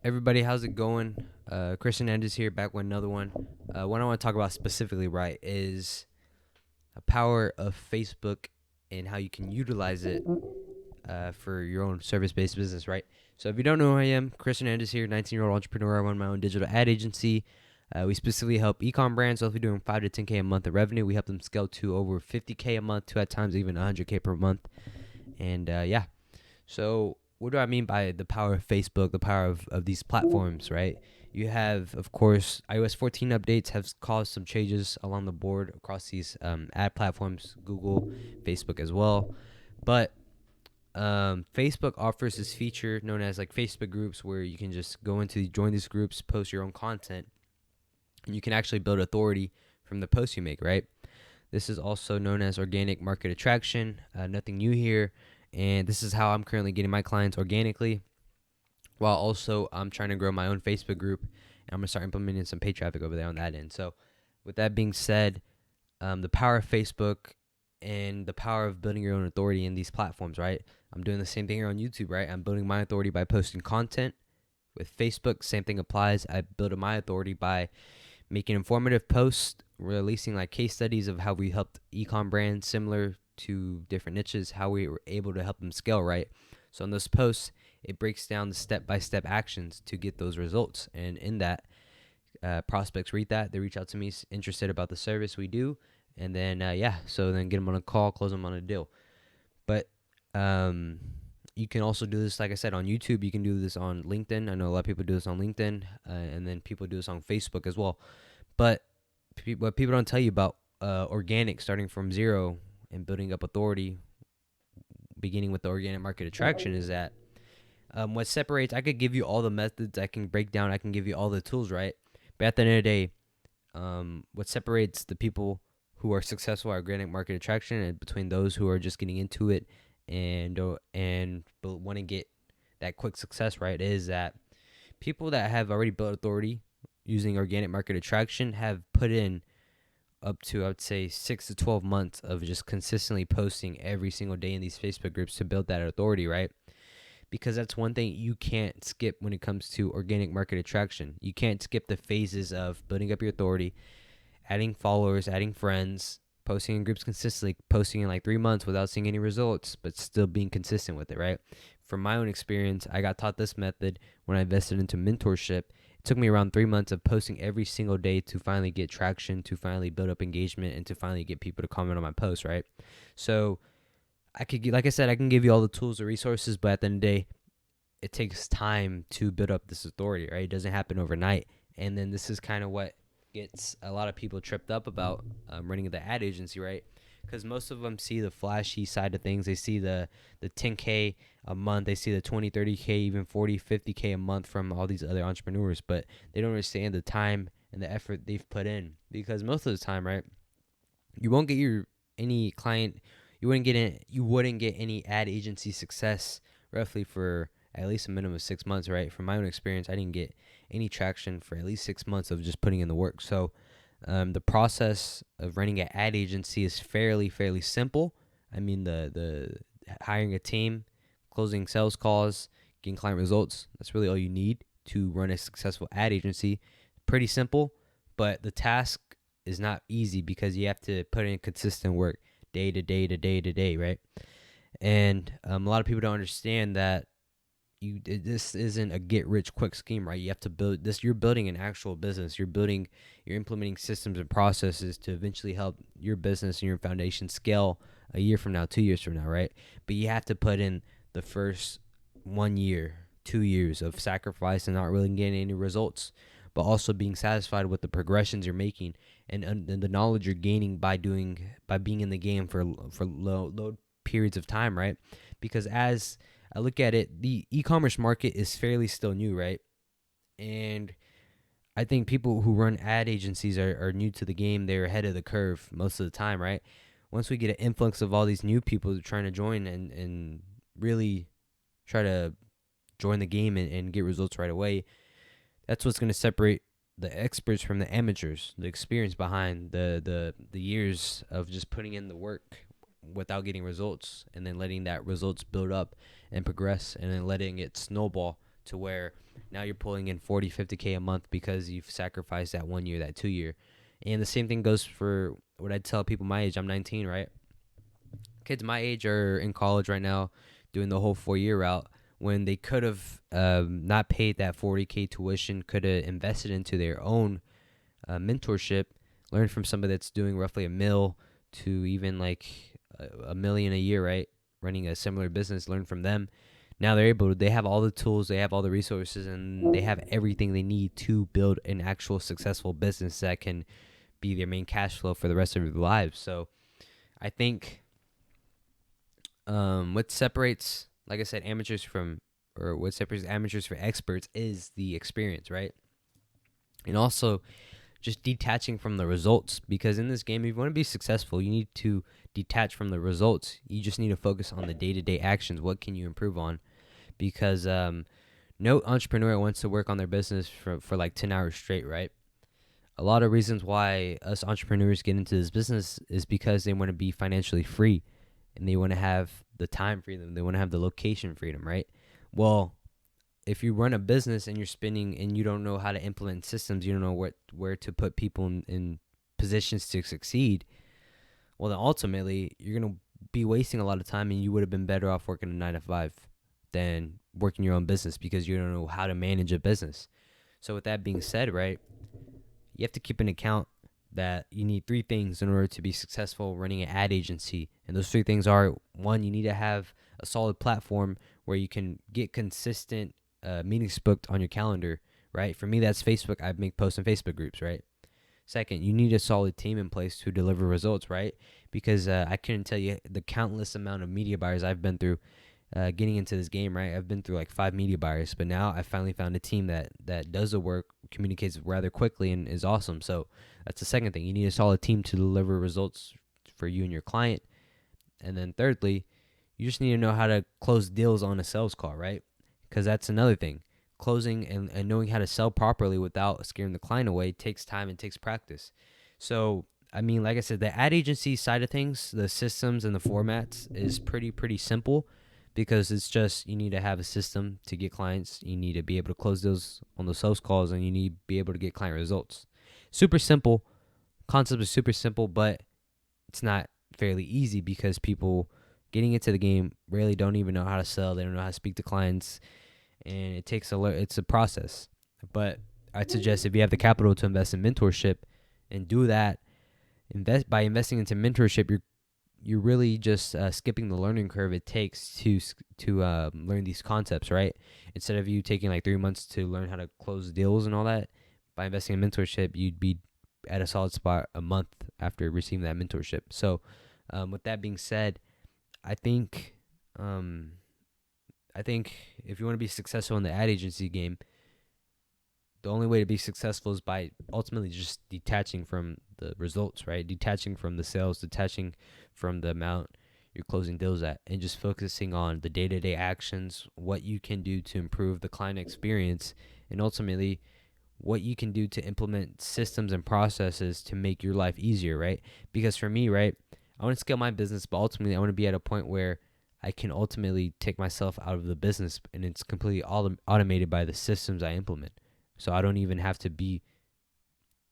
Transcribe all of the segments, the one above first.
Everybody, how's it going? Chris Hernandez here, back with another one. What I want to talk about specifically, right, is the power of Facebook and how you can utilize it for your own service-based business, right? So if you don't know who I am, Chris Hernandez here, 19-year-old entrepreneur. I run my own digital ad agency. We specifically help ecom brands. So if we're doing 5 to 10K a month of revenue, we help them scale to over 50K a month, to at times even 100K per month. And yeah, so what do I mean by the power of Facebook, the power of these platforms, right? You have, of course, iOS 14 updates have caused some changes along the board across these ad platforms, Google, Facebook as well. But Facebook offers this feature known as like Facebook groups where you can just join these groups, post your own content, and you can actually build authority from the posts you make, right? This is also known as organic market attraction. Nothing new here. And this is how I'm currently getting my clients organically, while also I'm trying to grow my own Facebook group. And I'm going to start implementing some paid traffic over there on that end. So, with that being said, the power of Facebook and the power of building your own authority in these platforms, right? I'm doing the same thing here on YouTube, right? I'm building my authority by posting content. With Facebook, same thing applies. I build my authority by making informative posts, releasing like case studies of how we helped ecom brands similar to different niches, how we were able to help them scale, right? So in those posts, it breaks down the step-by-step actions to get those results. And in that, prospects read that. They reach out to me interested about the service we do. And then, so then get them on a call, close them on a deal. But you can also do this, like I said, on YouTube. You can do this on LinkedIn. I know a lot of people do this on LinkedIn, and then people do this on Facebook as well. But what people don't tell you about organic, starting from zero and building up authority, beginning with the organic market attraction, is that what separates. I could give you all the methods. I can break down. I can give you all the tools, right? But at the end of the day, what separates the people who are successful at organic market attraction and between those who are just getting into it and want to get that quick success, right, is that people that have already built authority using organic market attraction have put in up to, I would say, 6 to 12 months of just consistently posting every single day in these Facebook groups to build that authority, right? Because that's one thing you can't skip when it comes to organic market attraction. You can't skip the phases of building up your authority, adding followers, adding friends, posting in groups consistently, posting in like 3 months without seeing any results, but still being consistent with it, right? From my own experience, I got taught this method when I invested into mentorship. It took me around 3 months of posting every single day to finally get traction, to finally build up engagement, and to finally get people to comment on my posts, right? So like I said, I can give you all the tools, the resources, but at the end of the day, it takes time to build up this authority, right? It doesn't happen overnight. And then this is kind of what gets a lot of people tripped up about running the ad agency, right? Because most of them see the flashy side of things. They see the 10K a month. They see the 20, 30K, even 40, 50K a month from all these other entrepreneurs. But they don't understand the time and the effort they've put in. Because most of the time, right, you won't get any client. You wouldn't get any ad agency success roughly for at least a minimum of 6 months, right? From my own experience, I didn't get any traction for at least 6 months of just putting in the work. So the process of running an ad agency is fairly simple. I mean, the hiring a team, closing sales calls, getting client results, that's really all you need to run a successful ad agency. Pretty simple, but the task is not easy because you have to put in consistent work day to day to day to day, right? And a lot of people don't understand that this isn't a get rich quick scheme, right? You have to build this. You're building an actual business. You're implementing systems and processes to eventually help your business and your foundation scale a year from now, 2 years from now, right? But you have to put in the first 1 year, 2 years of sacrifice and not really getting any results, but also being satisfied with the progressions you're making and the knowledge you're gaining by being in the game for low periods of time, right? Because as I look at it, the e-commerce market is fairly still new, right? And I think people who run ad agencies are new to the game. They're ahead of the curve most of the time, right? Once we get an influx of all these new people trying to join and really try to join the game and get results right away, that's what's going to separate the experts from the amateurs, the experience behind the years of just putting in the work without getting results and then letting that results build up and progress and then letting it snowball to where now you're pulling in 40, 50K a month because you've sacrificed that 1 year, that 2 year. And the same thing goes for what I tell people my age. I'm 19, right? Kids my age are in college right now doing the whole 4 year route when they could have not paid that 40K tuition, could have invested into their own mentorship, learn from somebody that's doing roughly $1 million to even like $1 million a year, right? Running a similar business, learn from them. Now they have all the tools, they have all the resources, and they have everything they need to build an actual successful business that can be their main cash flow for the rest of their lives. So I think what separates, like I said, what separates amateurs from experts is the experience, right? And also just detaching from the results, because in this game, if you want to be successful, you need to detach from the results. You just need to focus on the day-to-day actions. What can you improve on? Because no entrepreneur wants to work on their business for like 10 hours straight, right? A lot of reasons why us entrepreneurs get into this business is because they want to be financially free and they want to have the time freedom. They want to have the location freedom, right? Well, if you run a business and you're spending and you don't know how to implement systems, you don't know where to put people in positions to succeed, well, then ultimately you're going to be wasting a lot of time, and you would have been better off working a 9 to 5 than working your own business because you don't know how to manage a business. So with that being said, right, you have to keep an account that you need 3 things in order to be successful running an ad agency. And those 3 things are, 1, you need to have a solid platform where you can get consistent meetings booked on your calendar, right? For me, that's Facebook. I make posts in Facebook groups, right? Second, you need a solid team in place to deliver results, right? Because I couldn't tell you the countless amount of media buyers I've been through getting into this game, right? I've been through like 5 media buyers, but now I finally found a team that does the work, communicates rather quickly, and is awesome. So that's the second thing. You need a solid team to deliver results for you and your client. And then thirdly, you just need to know how to close deals on a sales call, right? Because that's another thing. Closing and knowing how to sell properly without scaring the client away takes time and takes practice. So, I mean, like I said, the ad agency side of things, the systems and the formats is pretty simple, because it's just you need to have a system to get clients. You need to be able to close deals on the sales calls, and you need to be able to get client results. Super simple. Concept is super simple, but it's not fairly easy because people getting into the game really don't even know how to sell. They don't know how to speak to clients, and it's a process. But I'd suggest if you have the capital to invest in mentorship and do that, by investing into mentorship, you're really just skipping the learning curve it takes to learn these concepts, right? Instead of you taking like 3 months to learn how to close deals and all that, by investing in mentorship, you'd be at a solid spot a month after receiving that mentorship. So with that being said, I think if you want to be successful in the ad agency game, the only way to be successful is by ultimately just detaching from the results, right? Detaching from the sales, detaching from the amount you're closing deals at, and just focusing on the day-to-day actions, what you can do to improve the client experience, and ultimately what you can do to implement systems and processes to make your life easier, right? Because for me, right, I want to scale my business, but ultimately I want to be at a point where I can ultimately take myself out of the business and it's completely automated by the systems I implement. So I don't even have to be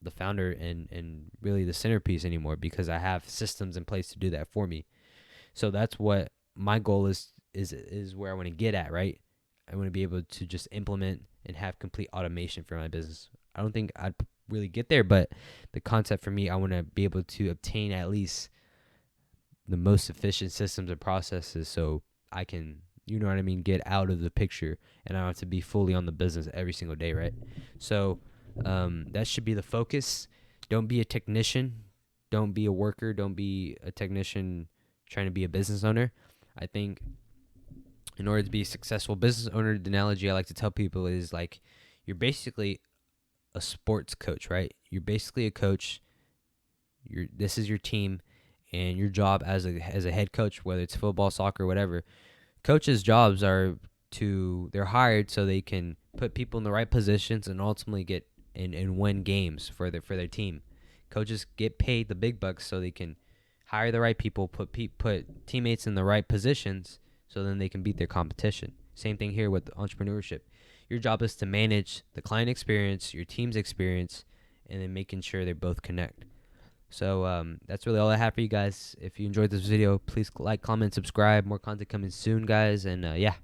the founder and really the centerpiece anymore, because I have systems in place to do that for me. So that's what my goal is where I want to get at, right? I want to be able to just implement and have complete automation for my business. I don't think I'd really get there, but the concept for me, I want to be able to obtain at least the most efficient systems and processes so I can, you know what I mean, get out of the picture and I don't have to be fully on the business every single day, right? So that should be the focus. Don't be a technician. Don't be a worker. Don't be a technician trying to be a business owner. I think in order to be a successful business owner, the analogy I like to tell people is like you're basically a sports coach, right? You're basically a coach. This is your team, and your job as a head coach, whether it's football, soccer, whatever. Coaches' jobs they're hired so they can put people in the right positions and ultimately get and win games for their team. Coaches get paid the big bucks so they can hire the right people, put teammates in the right positions, so then they can beat their competition. Same thing here with entrepreneurship. Your job is to manage the client experience, your team's experience, and then making sure they both connect. So that's really all I have for you guys. If you enjoyed this video, please like, comment, subscribe. More content coming soon, guys. And yeah.